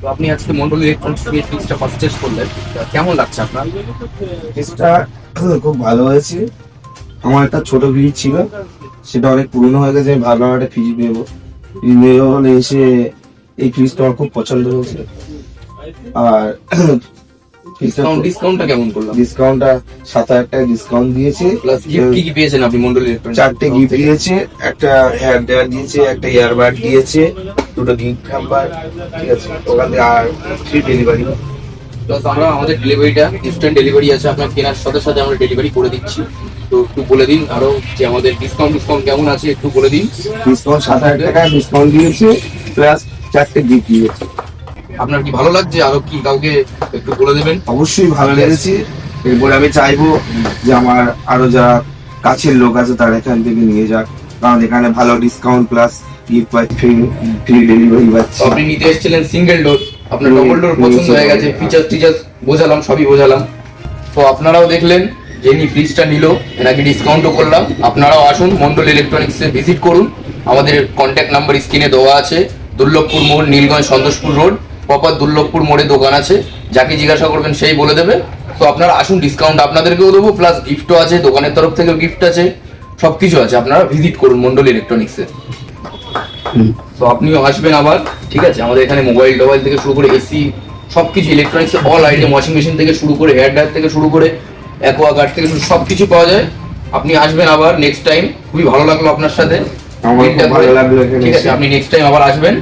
তো আপনি আজকে মন্ডল ইলেকট্রনিক্স থেকে ফ্রিজটা পারচেজ করলেন, কেমন লাগছে আপনার? ফ্রিজটা খুব ভালো হয়েছে। আমার একটা ছোট ফ্রিজ ছিল, সেটা অনেক পুরনো হয়ে গেছে। আমি ভাবলাম একটা ফ্রিজ নেবো। ফ্রিজ নেবো বলে এসে এই ফ্রিজটা আমার খুব পছন্দ হয়েছে। আর ডিসকাউন্টটা কেমন করলাম? ডিসকাউন্টটা 7,000 টাকা ডিসকাউন্ট দিয়েছে। প্লাস গিফট কি কি পেয়েছেন আপনি মন্ডল ইলেকট্রনিক্স? 4টে গিফট দিয়েছে, একটা হেয়ার ড্রায়ার দিয়েছে, একটা ইয়ারবাড দিয়েছে, দুটো গিফট হ্যাম্পার, ঠিক আছে। ওখান থেকে আর ফ্রি ডেলিভারি। প্লাস আমরা আমাদের ডেলিভারিটা ইনস্ট্যান্ট ডেলিভারি আছে, আপনার কেনার সাথে সাথে আমরা ডেলিভারি করে দিচ্ছি। তো একটু বলে দিন আরো যে আমাদের ডিসকাউন্ট কেমন আছে একটু বলে দিন। ডিসকাউন্ট 7,000 টাকা ডিসকাউন্ট দিয়েছে, প্লাস 4টে গিফট দিয়েছে। আপনার কি ভালো লাগছে? আরো কি কাউকে একটু বলে দেবেন? অবশ্যই ভালো লেগেছে। এরপরে আমি চাইবো যে আমার আরো যারা কাছের লোক আছে তারা এখান থেকে নিয়ে যাক, কারণ এখানে ভালো ডিসকাউন্ট প্লাস গিফট পাচ্ছি, ফ্রি ডেলিভারি পাচ্ছি। আপনি নিতে এসেছিলেন সিঙ্গেল ডোর, আপনার ডবল ডোর পছন্দ হয়ে গেছে, ফিচার্স বোঝালাম, সবই বোঝালাম। তো আপনারাও দেখলেন যে ইনি ফ্রিজটা নিল, এনাকে ডিসকাউন্টও করলাম। আপনারাও আসুন মন্ডল ইলেকট্রনিক্সে ভিজিট করুন। আমাদের কন্ট্যাক্ট নাম্বার স্ক্রিনে দেওয়া আছে। দুর্লভপুর মোড়, নীলগঞ্জ সন্তোষপুর রোড, প্রপার দুর্লভপুর মোড়ে দোকান আছে। যাকে জিজ্ঞাসা করবেন সেই বলে দেবে। তো আপনারা আসুন, ডিসকাউন্ট আপনাদেরকেও দেবো, প্লাস গিফটও আছে, দোকানের তরফ থেকেও গিফট আছে, সবকিছু আছে। আপনারা ভিজিট করুন মন্ডল ইলেকট্রনিক্সে। তো আপনিও আসবেন আবার, ঠিক আছে। আমাদের এখানে মোবাইল থেকে শুরু করে এসি, সবকিছু electronics all item, washing machine থেকে শুরু করে হেয়ার ড্রায়ার থেকে শুরু করে অ্যাকোয়াগার্ড থেকে সবকিছু পাওয়া যায়। আপনি আসবেন আবার নেক্সট টাইম। খুবই ভালো লাগলো আপনার সাথে, আমার খুব ভালো লাগলো এখানে ঠিক আছে। এসে। আপনি নেক্সট টাইম আবার আসবেন।